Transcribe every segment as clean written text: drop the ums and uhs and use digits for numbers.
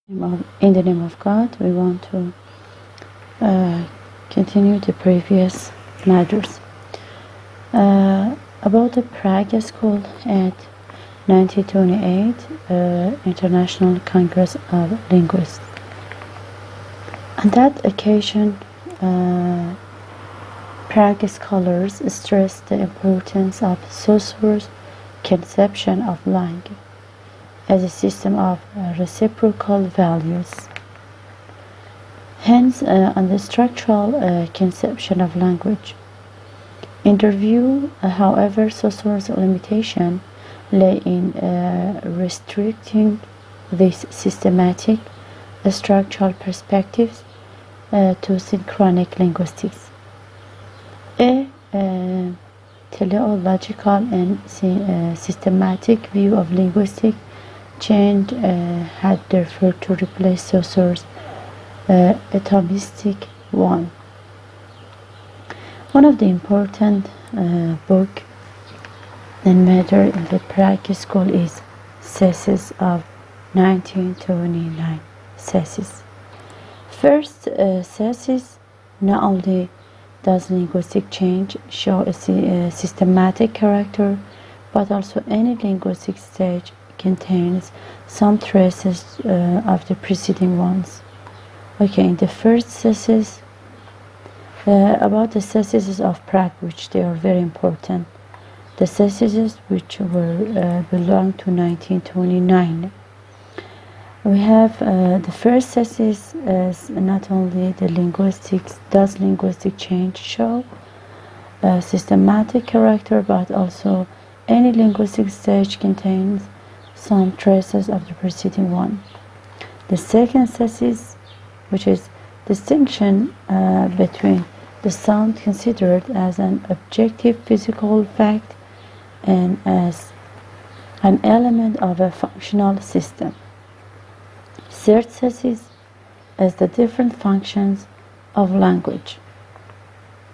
In the name of God, we want to continue the previous matters. About the Prague School at 1928 International Congress of Linguists. On that occasion, Prague scholars stressed the importance of Saussure's conception of language as a system of reciprocal values. Hence, on the structural conception of language. In their view, however, Saussure's limitation lay in restricting these systematic structural perspectives to synchronic linguistics. A teleological and systematic view of linguistic change had therefore to replace Saussure's atomistic one. One of the important book and matter in the Prague School is Thesis of 1929. Thesis. First, thesis not only does linguistic change show a systematic character, but also any linguistic stage contains some traces of the preceding ones. Okay, in the first thesis, about the theses of Prague, which they are very important. The theses which were belong to 1929. We have the first thesis as not only the linguistics, does linguistic change show a systematic character, but also any linguistic stage contains some traces of the preceding one. The second thesis, which is distinction between the sound considered as an objective physical fact and as an element of a functional system. Third thesis is the different functions of language.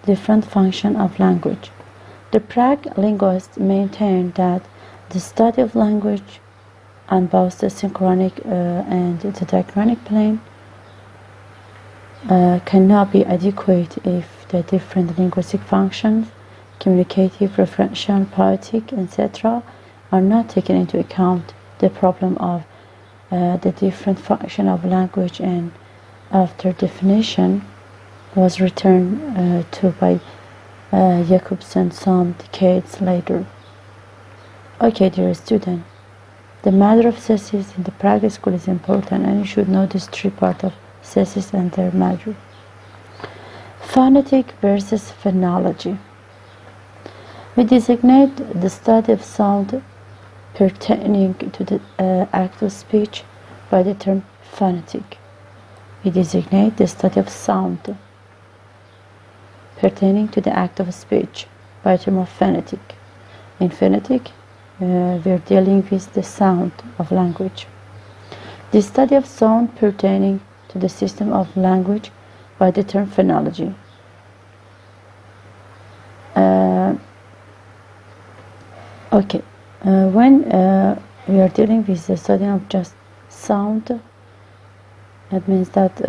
Different function of language. The Prague linguists maintained that the study of language on both the synchronic and the diachronic plane cannot be adequate if the different linguistic functions, communicative, referential, poetic, etc., are not taken into account. The problem of the different function of language and after definition was returned to by Jacobson some decades later. Okay, dear student, the matter of thesis in the Prague School is important, and you should know these three parts of thesis and their matter. Phonetic versus phonology. We designate the study of sound pertaining to the act of speech by the term phonetic. We designate the study of sound pertaining to the act of speech by the term of phonetic. In phonetic, we are dealing with the sound of language. The study of sound pertaining to the system of language by the term phonology. When we are dealing with the study of just sound, that means that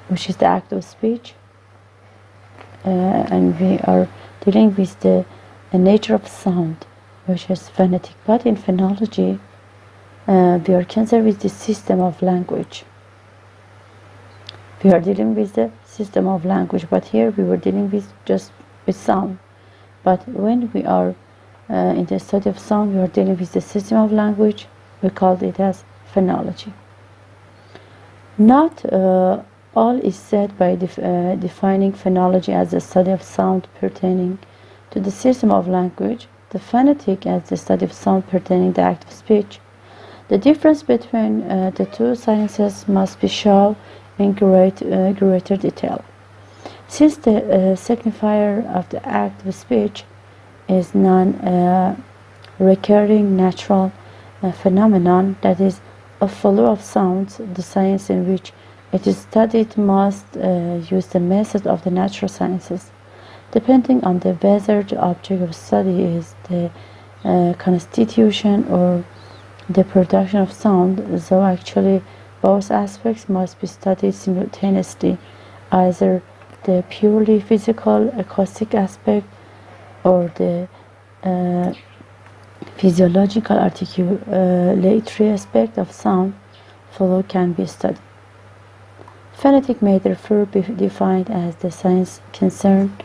which is the act of speech, and we are dealing with the nature of sound, which is phonetic. But in phonology, we are concerned with the system of language. We are dealing with the system of language, but here we were dealing with just with sound. But when we are in the study of sound, we are dealing with the system of language. We called it as phonology. Not all is said by defining phonology as the study of sound pertaining to the system of language, the phonetic as the study of sound pertaining to the act of speech. The difference between the two sciences must be shown in greater detail. Since the signifier of the act of speech is non-recurring natural phenomenon, that is, a flow of sounds, the science in which it is studied must use the method of the natural sciences. Depending on whether the object of study is the constitution or the production of sound, though actually both aspects must be studied simultaneously, either the purely physical acoustic aspect or the physiological articulatory aspect of sound flow can be studied. Phonetic may therefore be defined as the science concerned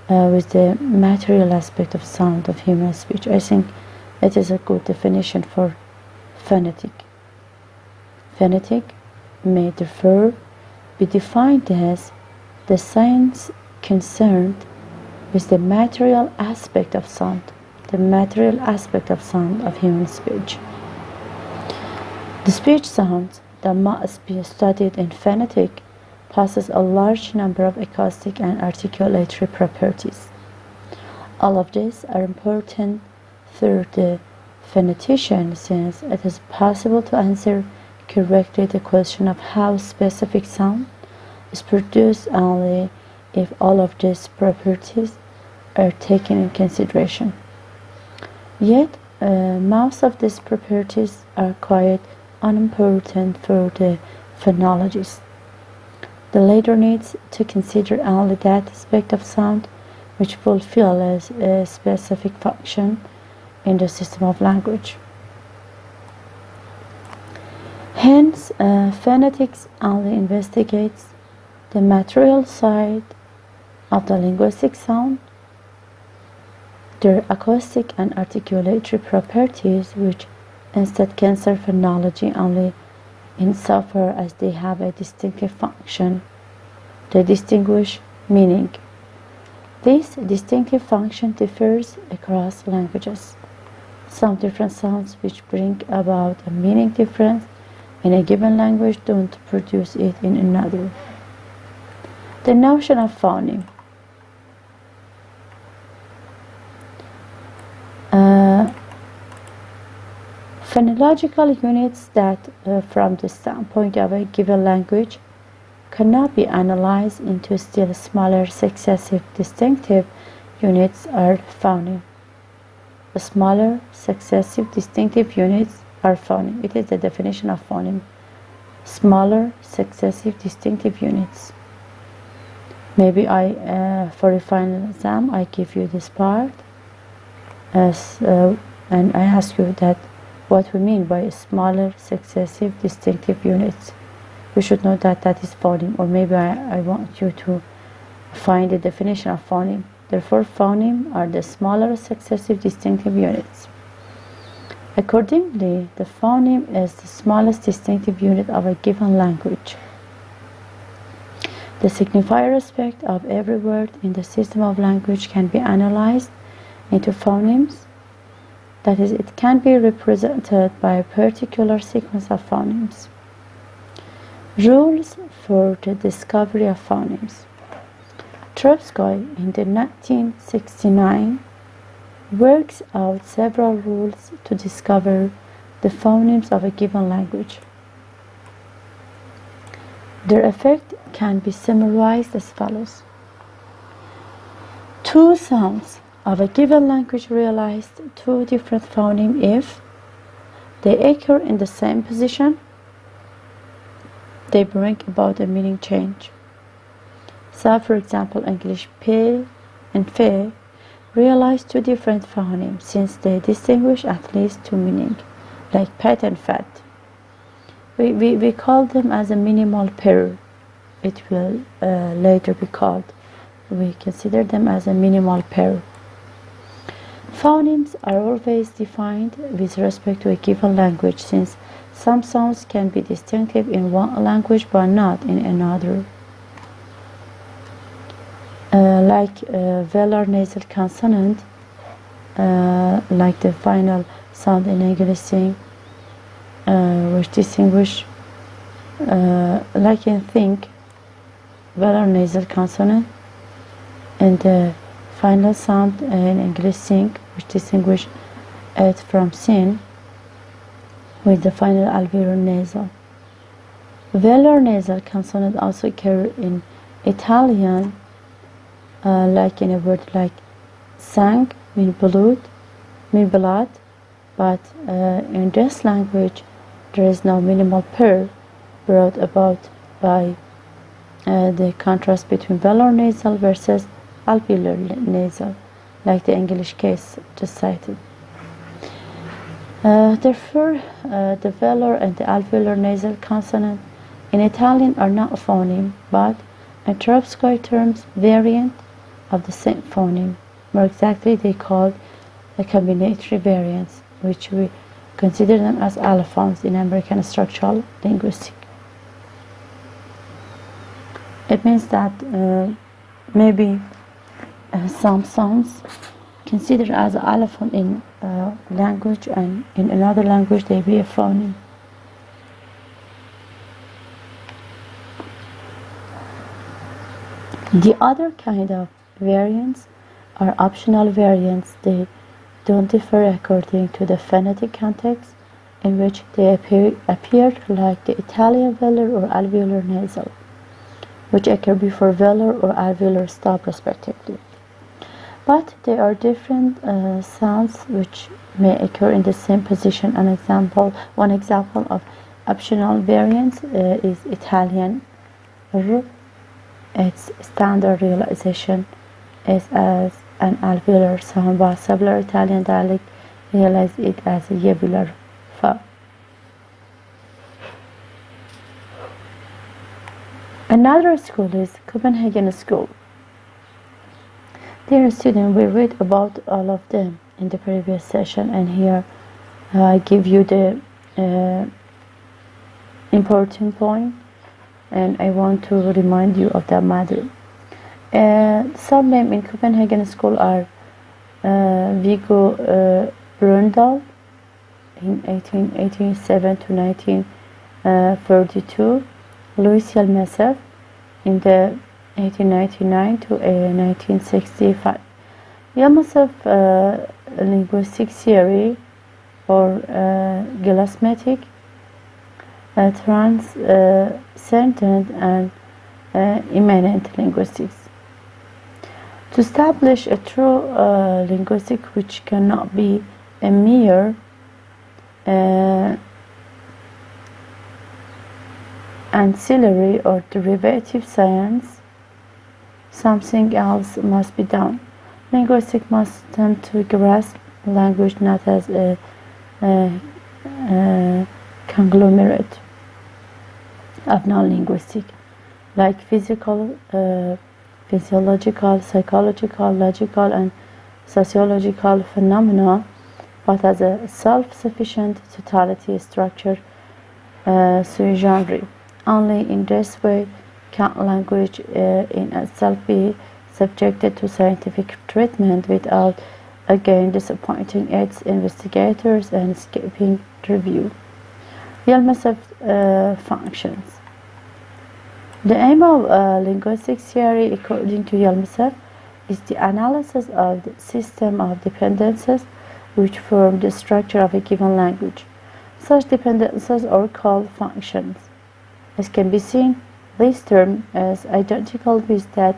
with the material aspect of sound of human speech. I think it is a good definition for phonetic. Phonetic may therefore be defined as the science concerned with the material aspect of sound, the material aspect of sound of human speech. The speech sounds that must be studied in phonetic possess a large number of acoustic and articulatory properties. All of these are important for the phonetician, since it is possible to answer correctly the question of how specific sound is produced only if all of these properties are taken in consideration. Yet, most of these properties are quite unimportant for the phonologist. The latter needs to consider only that aspect of sound which fulfills a specific function in the system of language. Hence, phonetics only investigates the material side of the linguistic sound, their acoustic and articulatory properties, which instead concern phonology only insofar as they have a distinctive function. They distinguish meaning. This distinctive function differs across languages. Some different sounds which bring about a meaning difference in a given language don't produce it in another. The notion of phoneme. Phonological units that, from the standpoint of a given language, cannot be analyzed into still smaller successive distinctive units are phoneme. The smaller successive distinctive units are phoneme. It is the definition of phoneme. Smaller successive distinctive units. Maybe for a final exam, I give you this part and I ask you that what we mean by smaller successive distinctive units. You should know that that is phoneme, or maybe I want you to find the definition of phoneme. Therefore, phoneme are the smaller successive distinctive units. Accordingly, the phoneme is the smallest distinctive unit of a given language. The signifier aspect of every word in the system of language can be analyzed into phonemes. That is, it can be represented by a particular sequence of phonemes. Rules for the discovery of phonemes. Trotsky in the 1969 works out several rules to discover the phonemes of a given language. Their effect can be summarized as follows. Two sounds of a given language realize two different phonemes if they occur in the same position, they bring about a meaning change. So, for example, English p and fe realize two different phonemes since they distinguish at least two meanings, like pet and fat. We call them as a minimal pair. It will later be called. We consider them as a minimal pair. Phonemes are always defined with respect to a given language, since some sounds can be distinctive in one language but not in another. Like velar nasal consonant, like the final sound in English sing, which distinguish, like in think, velar nasal consonant, and the final sound in English sing, which distinguish it from sin, with the final alveolar nasal. Velar nasal consonant also occur in Italian, like in a word like sang, mean blood, but in this language there is no minimal pair brought about by the contrast between velar nasal versus alveolar nasal, like the English case just cited. Therefore, the velar and the alveolar nasal consonant in Italian are not a phoneme, but Arabscoid terms variant of the same phoneme. More exactly, they called the combinatory variants, which we consider them as allophones in American structural linguistics. It means that maybe some sounds considered as allophone in language, and in another language they be a phoneme. The other kind of variants are optional variants. They don't differ according to the phonetic context in which they appear, like the Italian velar or alveolar nasal, which occur before velar or alveolar stop respectively. But there are different sounds which may occur in the same position. One example of optional variants is Italian R. Its standard realization is as an alveolar sound, but several Italian dialects realize it as a uvular fa. Another school is Copenhagen School. Dear students, we read about all of them in the previous session, and here I give you the important point, and I want to remind you of that matter. Some names in Copenhagen School are Viggo Brundal in 1887 to 1932, Louis Yelmesov in the 1899 to 1965. Yelmesov linguistic theory or glasmatic, transcendent and immanent linguistics. To establish a true linguistic which cannot be a mere ancillary or derivative science, something else must be done. Linguistics must attempt to grasp language not as a conglomerate of non-linguistic, like physical, physiological, psychological, logical, and sociological phenomena, but as a self-sufficient totality structure sui generis. Only in this way can language in itself be subjected to scientific treatment without again disappointing its investigators and escaping review. Yelmesov functions. The aim of linguistic theory, according to Yelmesov, is the analysis of the system of dependencies which form the structure of a given language. Such dependencies are called functions. As can be seen, this term is identical with that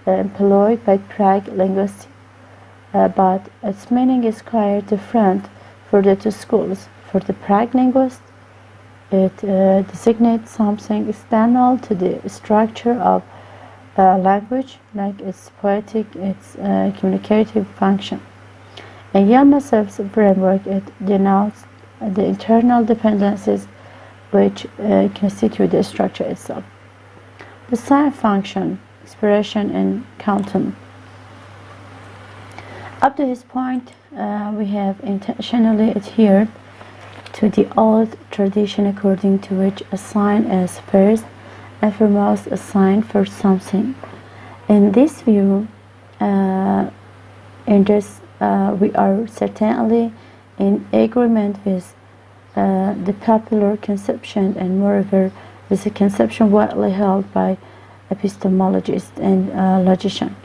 employed by Prague linguists, but its meaning is quite different for the two schools. For the Prague linguist, it designates something external to the structure of language, like its poetic, its communicative function. In Yelmesov's framework, it denotes the internal dependencies which constitute the structure itself. The sign function, expression, and quantum. Up to this point, we have intentionally adhered to the old tradition according to which a sign is first and foremost a sign for something. In this view, we are certainly in agreement with the popular conception, and moreover with a conception widely held by epistemologists and logicians.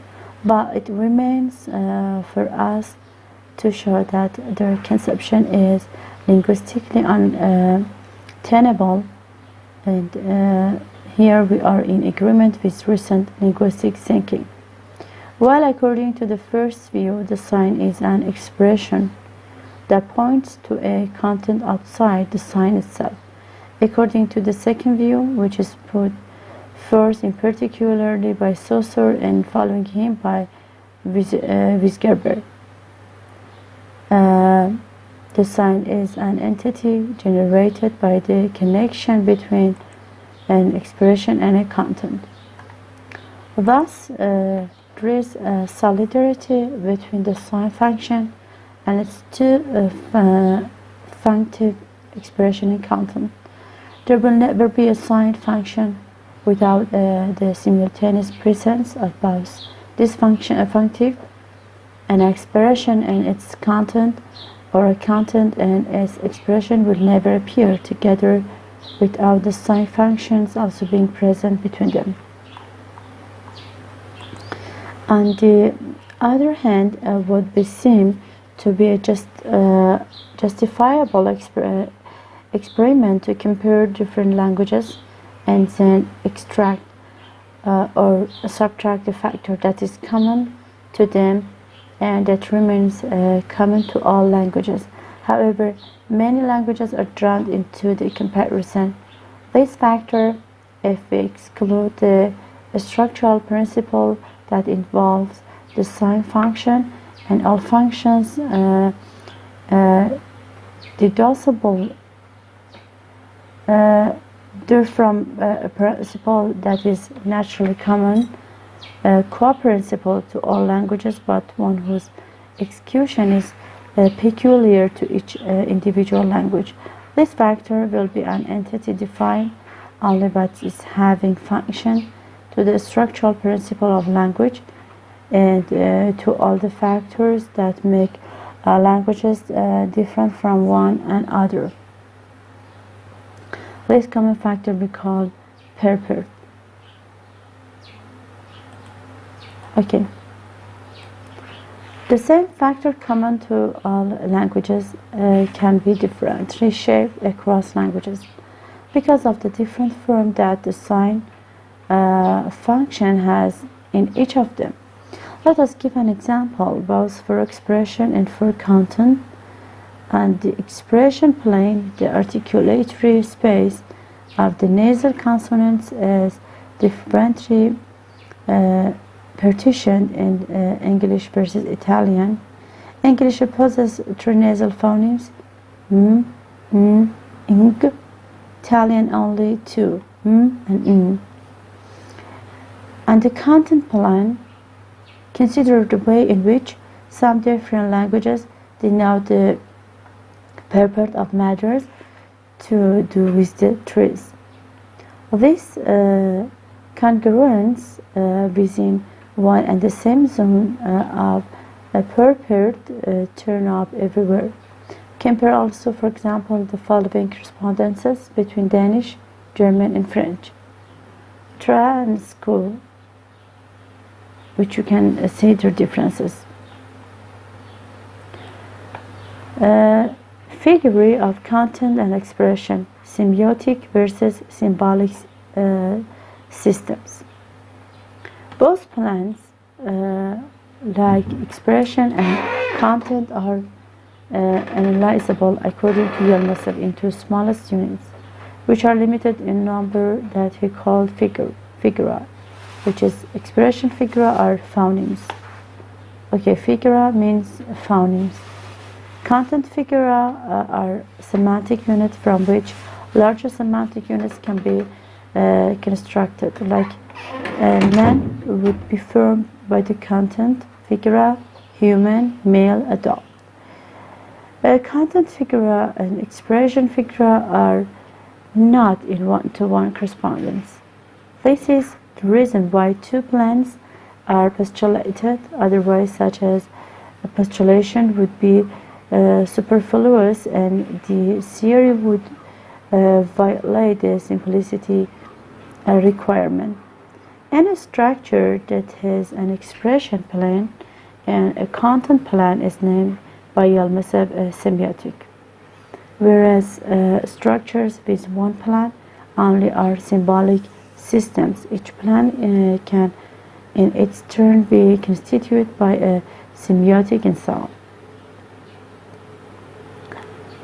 But it remains for us to show that their conception is linguistically untenable, and here we are in agreement with recent linguistic thinking. While according to the first view, the sign is an expression that points to a content outside the sign itself. According to the second view, which is put first in particularly by Saussure and following him by Weisgerber, the sign is an entity generated by the connection between an expression and a content. Thus, there is a solidarity between the sign function and its two functive expression and content. There will never be a sign function without the simultaneous presence of both this function, a functive, an expression and its content, or a content and its expression will never appear together without the sign functions also being present between them. On the other hand, what we seem to be a justifiable experiment to compare different languages and then extract or subtract the factor that is common to them and that remains common to all languages. However, many languages are drawn into the comparison. This factor, if we exclude the structural principle that involves the sign function and all functions deducible from a principle that is naturally common, co-principle to all languages, but one whose execution is peculiar to each individual language. This factor will be an entity defined only by its having function to the structural principle of language and to all the factors that make languages different from one another. This common factor we call purport. Okay. The same factor common to all languages can be differently shaped across languages because of the different form that the sign function has in each of them. Let us give an example both for expression and for content. And the expression plane, the articulatory space of the nasal consonants is differently partitioned in English versus Italian. English possesses three nasal phonemes, ing. Italian only two, and n. And the content plan consider the way in which some different languages denote the purport of matters to do with the trees. This congruence within one and the same zone of a purport turn up everywhere. Compare also, for example, the following correspondences between Danish, German, and French. Tra and school, which you can see their differences. Figure of content and expression, semiotic versus symbolic systems. Both plans, like expression and content, are analyzable according to Yalmasov into smallest units, which are limited in number that he called figura, which is expression figura are phonemes. Okay, figura means phonemes. Content figura are semantic units from which larger semantic units can be constructed, like man would be formed by the content figura, human, male, adult. Content figura and expression figura are not in one-to-one correspondence. This is the reason why two plans are postulated, otherwise such as a postulation would be superfluous and the theory would violate the simplicity requirement. Any structure that has an expression plan and a content plan is named by Yalmasov semiotic, whereas structures with one plan only are symbolic systems. Each plan can in its turn be constituted by a semiotic and so on.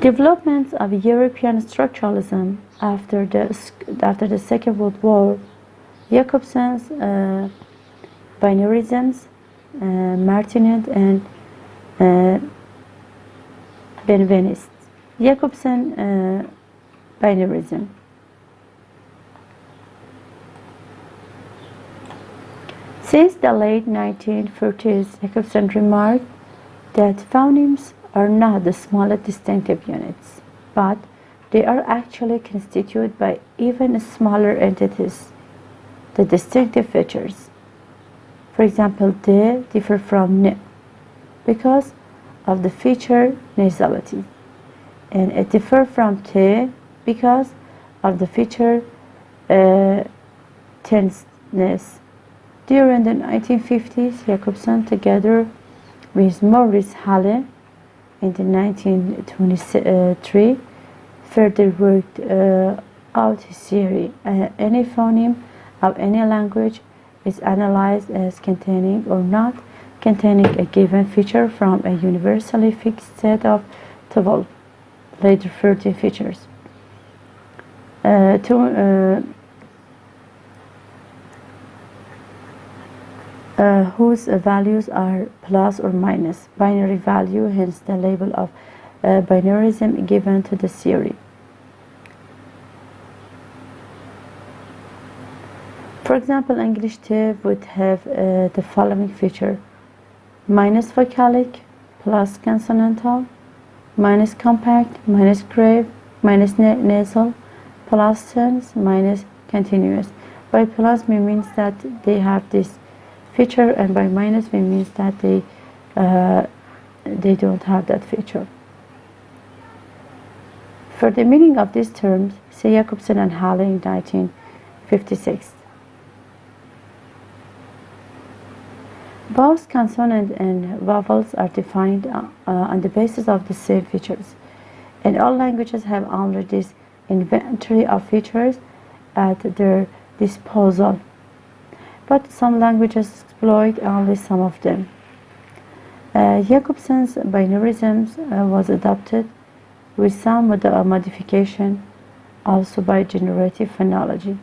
Developments of European structuralism after the Second World War, Jacobson's binarisms, Martinet and Benveniste. Jacobson binarism. Since the late 1930s, Jacobson remarked that phonemes are not the smallest distinctive units, but they are actually constituted by even smaller entities, the distinctive features. For example, D differ from N because of the feature nasality, and it differs from T because of the feature tenseness. During the 1950s, Jacobson, together with Maurice Halle, in the 1923, further worked out his theory. Any phoneme of any language is analyzed as containing or not containing a given feature from a universally fixed set of 12, later 13 features. Whose values are plus or minus binary value, hence the label of binarism given to the theory. For example, English T would have the following feature: minus vocalic, plus consonantal, minus compact, minus grave, minus nasal, plus tense, minus continuous. By plus we means that they have this feature, and by minus we means that they don't have that feature. For the meaning of these terms, see Jacobson and Halle in 1956. Both consonant and vowels are defined on the basis of the same features, and all languages have only this inventory of features at their disposal. But some languages exploit only some of them. Jacobson's binarisms was adopted with some modification also by generative phonology.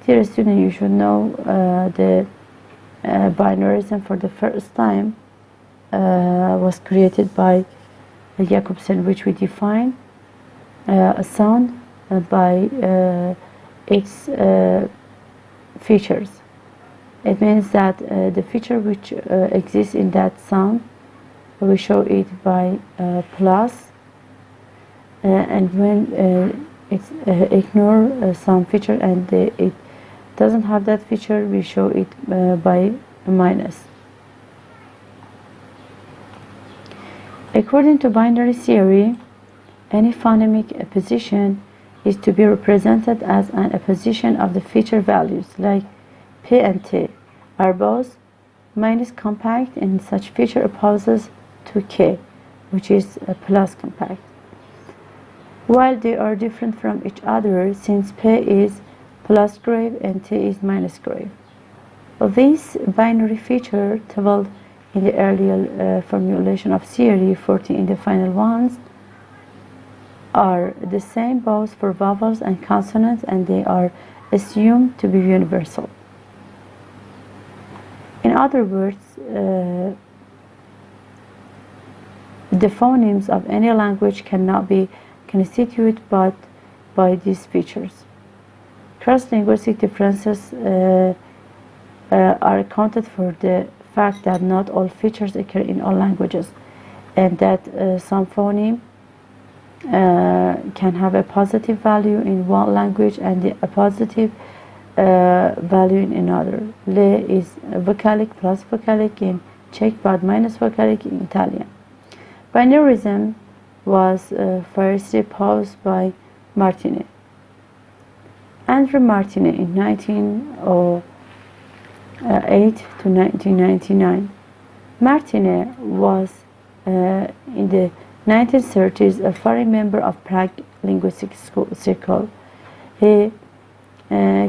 Dear student, you should know the binarism for the first time was created by Jacobson, which we define a sound by its features. It means that the feature which exists in that sound, we show it by plus, and when it's ignore some feature and it doesn't have that feature, we show it by minus. According to binary theory, any phonemic apposition is to be represented as an apposition of the feature values, like P and T are both minus compact, and such feature opposes to K, which is a plus compact. While they are different from each other, since P is plus grave and T is minus grave. This binary feature, 12 in the earlier formulation of theory, 14 in the final ones, are the same both for vowels and consonants, and they are assumed to be universal. In other words, the phonemes of any language cannot be constituted but by these features. Cross-linguistic differences are accounted for the fact that not all features occur in all languages, and that some phoneme can have a positive value in one language and a positive value in another. Le is vocalic plus vocalic in Czech, but minus vocalic in Italian. Binarism was first proposed by Martinet. Andrew Martinet in 1908 to 1999. Martinet was in the 1930s a foreign member of Prague Linguistic Circle. He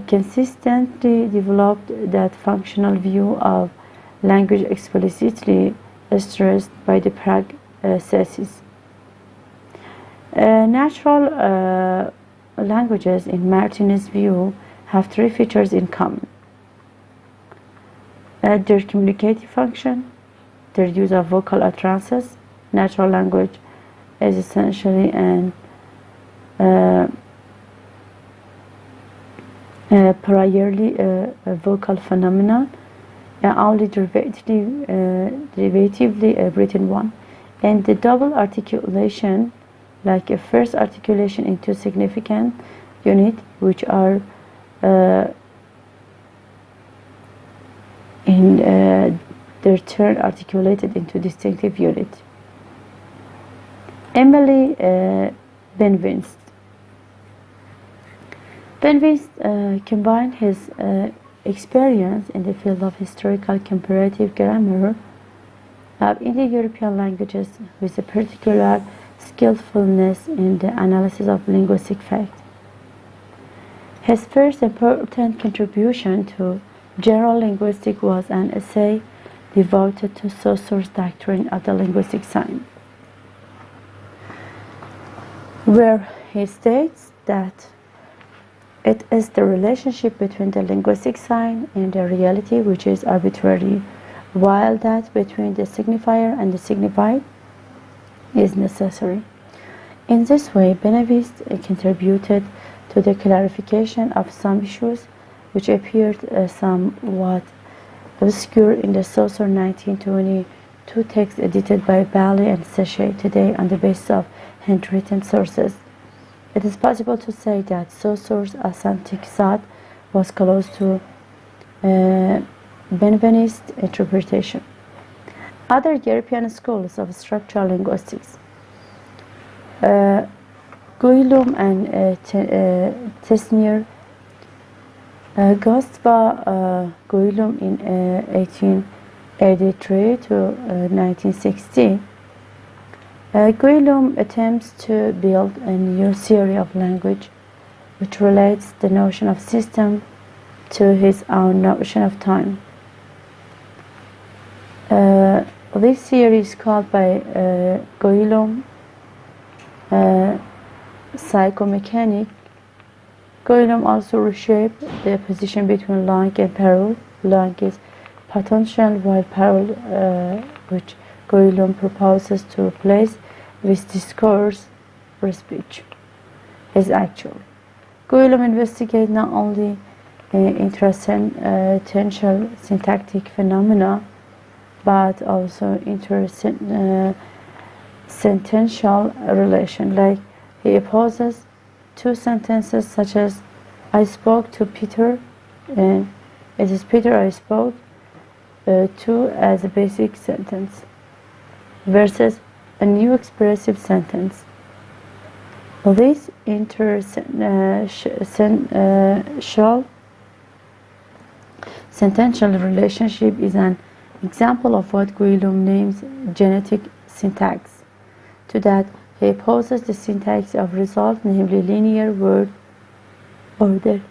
consistently developed that functional view of language explicitly stressed by the Prague thesis. Natural languages, in Martin's view, have three features in common: their communicative function, their use of vocal utterances. Natural language is essentially an primarily a vocal phenomenon, only derivatively a written one, and the double articulation, like a first articulation into significant unit, which are in their turn articulated into distinctive unit. Emily Benveniste combined his experience in the field of historical comparative grammar of Indo-European languages with a particular skillfulness in the analysis of linguistic facts. His first important contribution to general linguistics was an essay devoted to Saussure's doctrine of the linguistic sign, where he states that it is the relationship between the linguistic sign and the reality which is arbitrary, while that between the signifier and the signified is necessary. In this way, Benveniste contributed to the clarification of some issues which appeared somewhat obscure in the Saussure 1922 text edited by Bailey and Sechet today on the basis of handwritten sources. It is possible to say that Saussure's authentic thought was close to Benveniste's interpretation. Other European schools of structural linguistics, Guillaume and Tesnier, Gostva Guillaume in 1883 to 1960. Guillaume attempts to build a new theory of language which relates the notion of system to his own notion of time. This theory is called by Guillaume psychomechanic. Guillaume also reshaped the position between langue and parole. Langue is potential, while parole, which Guillaume proposes to replace with discourse or speech, is actual. Guillaume investigates not only intersentential syntactic phenomena, but also intersentential relation. Like, he opposes two sentences such as "I spoke to Peter" and "It is Peter I spoke to" as a basic sentence, versus a new expressive sentence. This sentential relationship is an example of what Guillaume names genetic syntax. To that, he opposes the syntax of result, namely linear word order.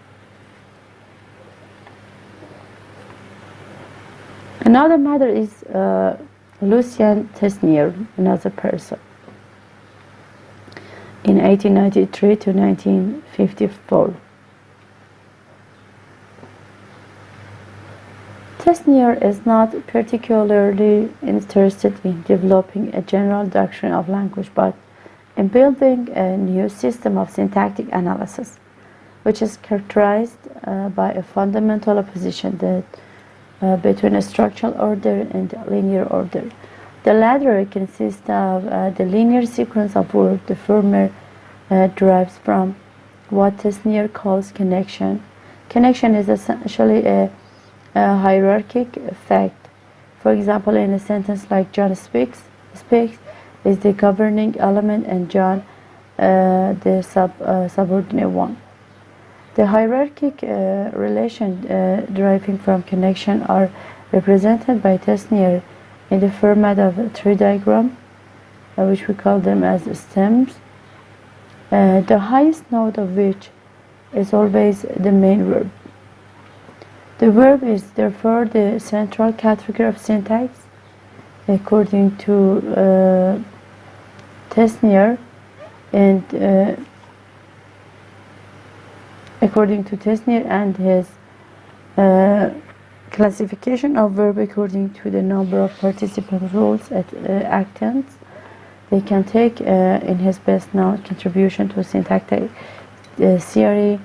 Another matter is Lucien Tesnier, another person, in 1893 to 1954. Tesnier is not particularly interested in developing a general doctrine of language, but in building a new system of syntactic analysis, which is characterized by a fundamental opposition between a structural order and a linear order. The latter consists of the linear sequence of words. The former derives from what Tesnier calls connection. Connection is essentially a hierarchic fact. For example, in a sentence like "John speaks" is the governing element and John the subordinate one. The hierarchic relation deriving from connection are represented by Tesnier in the format of a tree diagram, which we call them as stems, the highest node of which is always the main verb. The verb is therefore the central category of syntax. According to Tesnier, And according to Tesnier and his classification of verb according to the number of participant rules at accents, they can take in his best known contribution to syntactic theory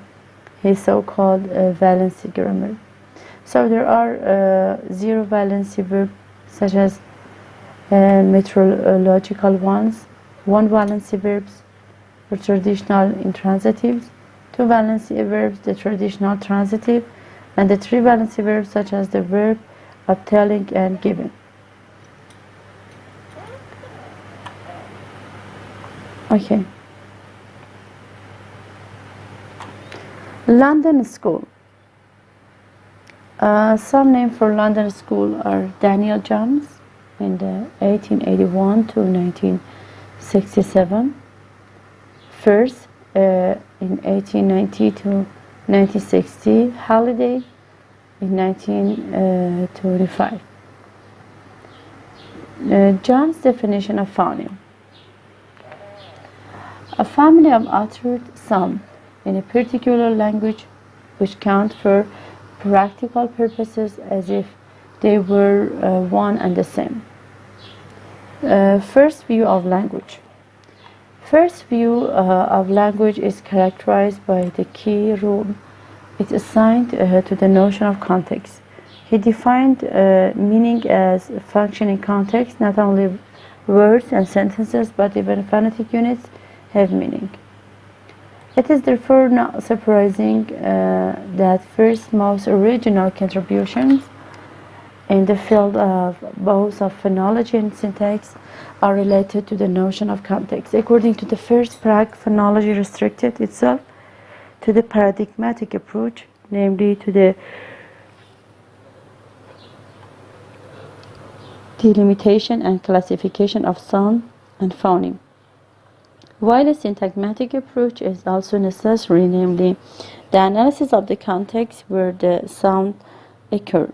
his so-called valency grammar. So there are zero valency verbs such as metrological ones, one valency verbs, the traditional intransitives, two valency verbs, the traditional transitive, and the three valency verbs such as the verb of telling and giving. Okay. London School. Some names for London School are Daniel Jones in the 1881 to 1967. First, in 1890 to 1960. Halliday in 1925. John's definition of phoneme. A family of uttered sounds in a particular language which count for practical purposes as if they were one and the same. First view of language. First view of language is characterized by the key rule it assigned to the notion of context. He defined meaning as functioning context. Not only words and sentences, but even phonetic units have meaning. It is therefore not surprising that first most original contributions in the field of both of phonology and syntax are related to the notion of context. According to the first Prague, phonology restricted itself to the paradigmatic approach, namely to the delimitation and classification of sound and phoneme, while a syntagmatic approach is also necessary, namely the analysis of the context where the sound occur.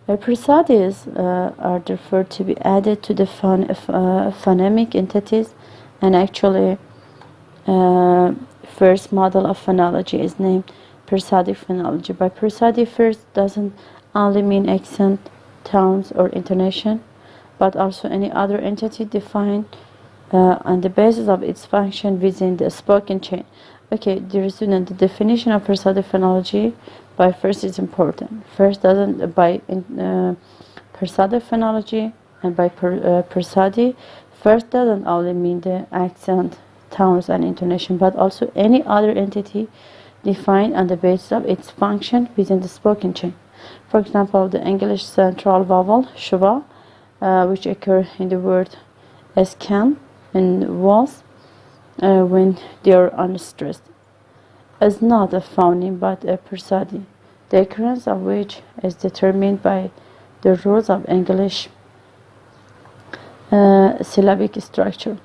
Prosodies are therefore to be added to the phonemic entities, and actually first model of phonology is named prosodic phonology. By prosody, first doesn't only mean accent, tones, or intonation, but also any other entity defined on the basis of its function within the spoken chain. Okay, dear student, the definition of prosodic phonology by first is important. First doesn't by prosodic phonology and by prosody, first doesn't only mean the accent, tones, and intonation, but also any other entity defined on the basis of its function within the spoken chain. For example, the English central vowel schwa, which occur in the word as can and was when they are unstressed, is not a phoneme but a prosody, the occurrence of which is determined by the rules of English syllabic structure.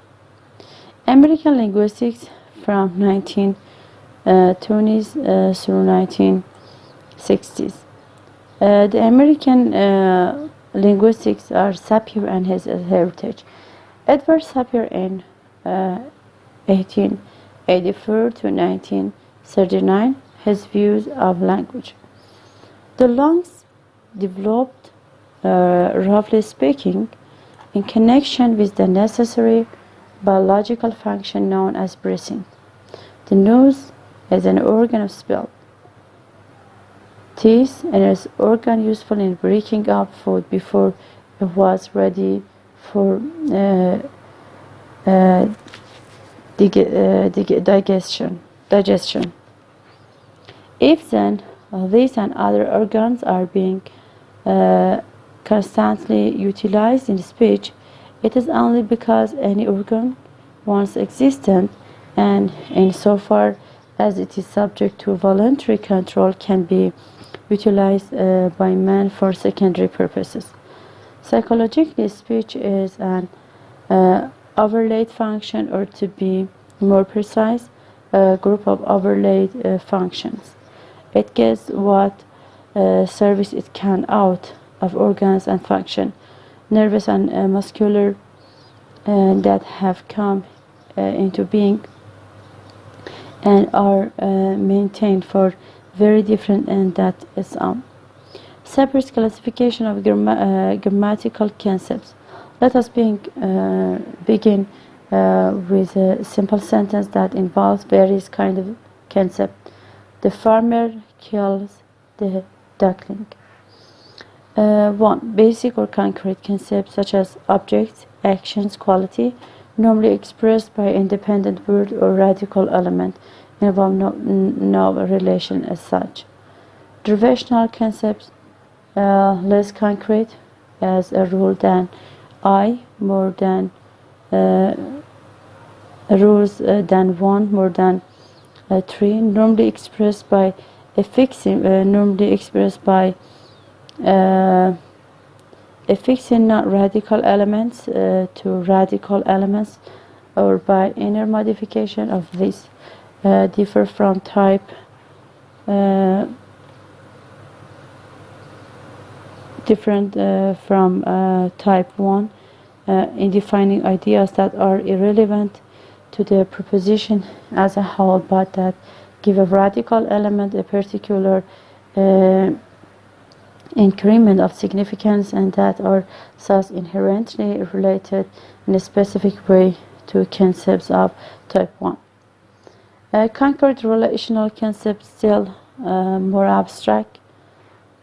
American linguistics from 1920s through 1960s. The American linguistics are Sapir and his heritage. Edward Sapir in 1884 to 1939, his views of language. The lungs developed, roughly speaking, in connection with the necessary biological function known as breathing. The nose is an organ of smell. Teeth is an organ useful in breaking up food before it was ready for digestion. If then these and other organs are being constantly utilized in speech, it is only because any organ once existent, and insofar as it is subject to voluntary control, can be utilized by man for secondary purposes. Psychologically, speech is an overlaid function, or to be more precise, a group of overlaid functions. It gets what service it can out of organs and function, nervous and muscular, that have come into being and are maintained for very different and that is Sapir's classification of grammatical concepts. Let us begin with a simple sentence that involves various kinds of concepts. The farmer kills the duckling. 1. Basic or concrete concepts such as objects, actions, quality, normally expressed by independent word or radical element, involve no relation as such. Derivational concepts, less concrete, as a rule than I, more than rules than one, more than three, normally expressed by affixing, affixing not radical elements to radical elements or by inner modification of this, differ from type type 1 in defining ideas that are irrelevant to the proposition as a whole, but that give a radical element a particular increment of significance and that are thus inherently related in a specific way to concepts of type 1. Concrete relational concepts still more abstract,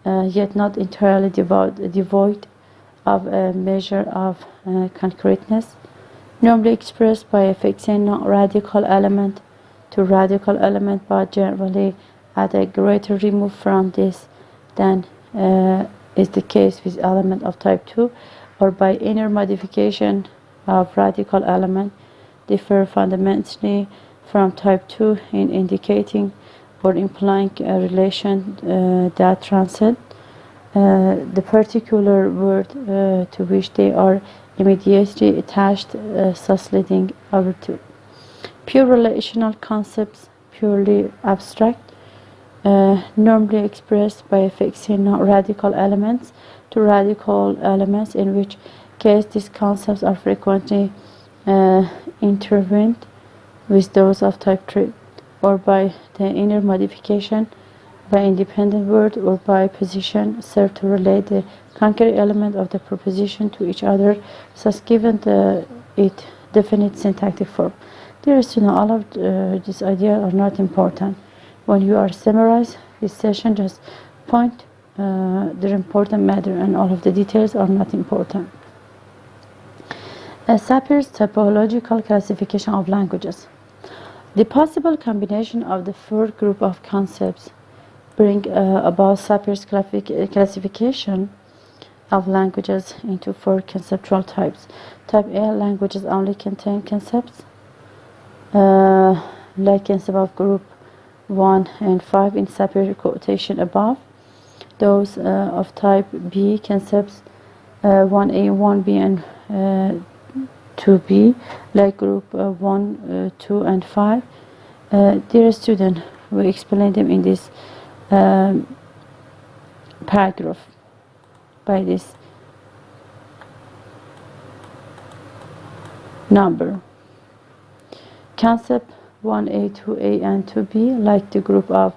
yet not entirely devoid of a measure of concreteness, normally expressed by affixing not radical element to radical element, but generally at a greater remove from this than is the case with element of type 2, or by inner modification of radical element, differ fundamentally from type 2 in indicating or implying a relation that transcends the particular word to which they are immediately attached, thus leading over to pure relational concepts, purely abstract, normally expressed by affixing not radical elements to radical elements, in which case these concepts are frequently intertwined with those of type 3, or by the inner modification by independent word or by position serve to relate the concrete element of the proposition to each other, thus given it definite syntactic form. Dear students, all of these ideas are not important. When you are summarize this session, just point the important matter, and all of the details are not important. Sapir's typological classification of languages. The possible combination of the four group of concepts bring about Sapir's classification of languages into four conceptual types. Type A, languages only contain concepts, like concept of group 1 and 5 in Sapir quotation above. Those of type B, concepts 1A, 1B, and 2B, like group 1, 2, and 5. Dear student, we explain them in this paragraph by this number. Concept 1A, 2A, and 2B, like the group of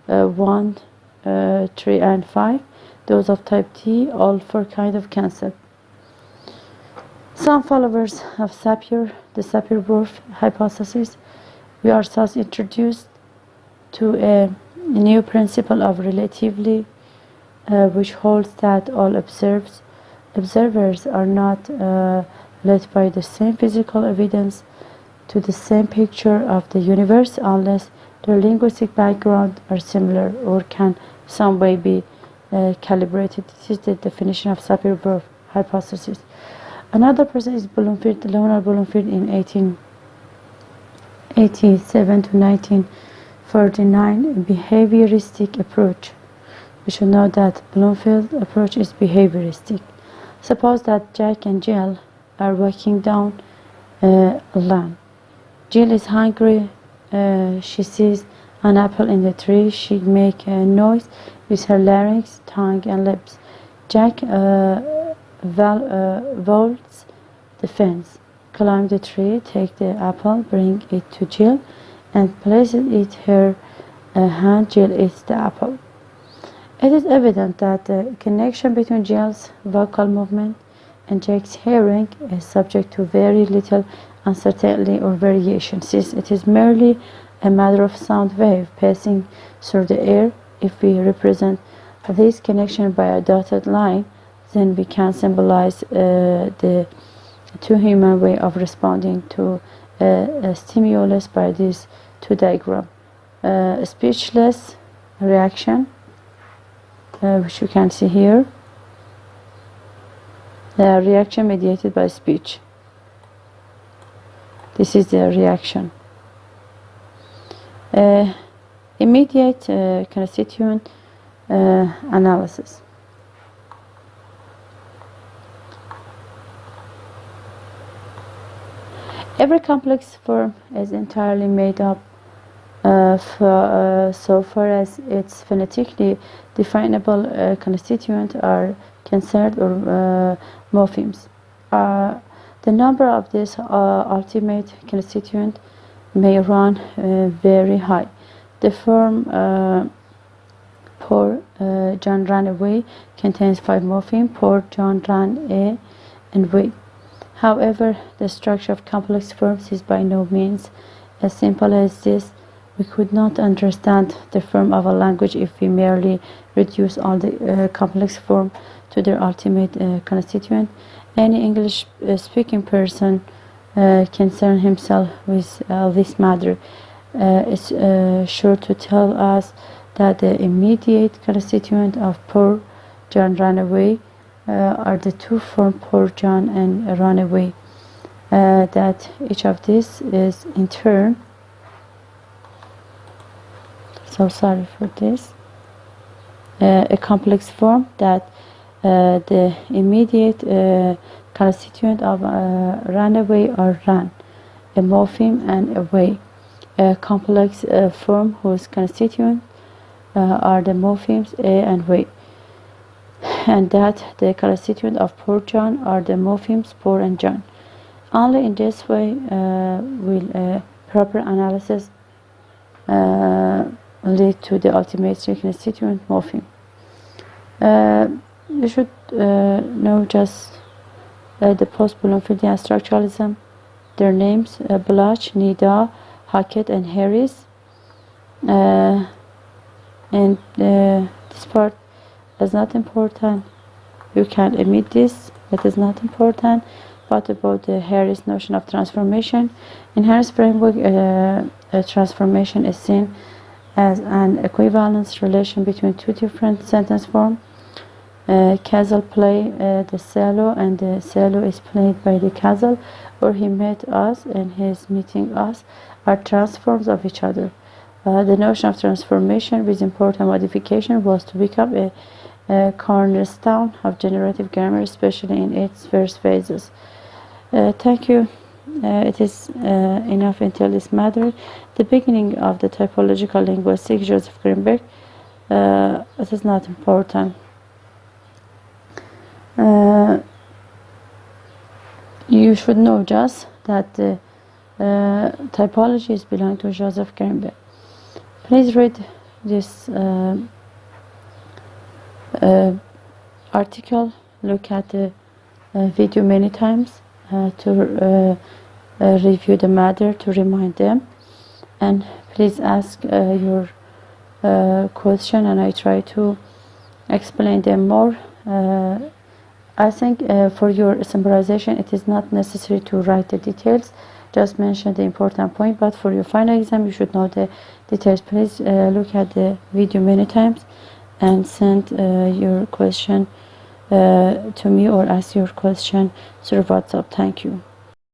1, 3, and 5. Those of type T, all four kinds of concept. Some followers of Sapir, the Sapir-Whorf hypothesis, we are thus introduced to a new principle of relativity, which holds that all observers are not led by the same physical evidence to the same picture of the universe unless their linguistic background are similar or can some way be calibrated. This is the definition of Sapir-Whorf hypothesis. Another person is Bloomfield, Leonard Bloomfield, in 1887 to 1949, behavioristic approach. We should know that Bloomfield's approach is behavioristic. Suppose that Jack and Jill are walking down a lane. Jill is hungry. She sees an apple in the tree. She makes a noise with her larynx, tongue, and lips. Jack vaults the fence, climb the tree, take the apple, bring it to Jill, and place it her hand. Jill eats the apple. It is evident that the connection between Jill's vocal movement and Jake's hearing is subject to very little uncertainty or variation, since it is merely a matter of sound wave passing through the air. If we represent this connection by a dotted line, then we can symbolize the two human way of responding to a stimulus by these two diagrams. Speechless reaction, which you can see here, the reaction mediated by speech. This is the reaction. Immediate constituent analysis. Every complex form is entirely made up so far as its phonetically definable constituents are concerned, or morphemes. The number of these ultimate constituents may run very high. The form poor John ran away contains 5 morphemes: poor John ran a and way. However, the structure of complex forms is by no means as simple as this. We could not understand the form of a language if we merely reduce all the complex forms to their ultimate constituent. Any English-speaking person concern himself with this matter is sure to tell us that the immediate constituent of poor John ran away are the two forms poor John and run away. That each of these is in turn, so sorry for this, a complex form, that the immediate constituent of ran away or ran, a morpheme and a way, a complex form whose constituents are the morphemes a and way, and that the constituent of poor John are the morphemes poor and John. Only in this way will proper analysis lead to the ultimate constituent morpheme. You should know just the post-Bloomfieldian structuralism, their names: Bloch, Nida, Hackett, and Harris. And this part is not important. You can omit this, it is not important. But about the Harris notion of transformation, in Harris framework, a transformation is seen as an equivalence relation between two different sentence forms. Castle play the cello, and the cello is played by the castle, or he met us and he is meeting us, are transforms of each other. The notion of transformation with important modification was to become a cornerstone of generative grammar, especially in its first phases. Thank you. It is enough until this matter. The beginning of the typological linguistics, Joseph Greenberg. It is not important. You should know just that the typologies belong to Joseph Greenberg. Please read this article, look at the video many times to review the matter, to remind them, and please ask your question, and I try to explain them more. I think for your summarization it is not necessary to write the details, just mention the important point, but for your final exam you should know the details. Please look at the video many times and send your question to me, or ask your question through WhatsApp. Thank you.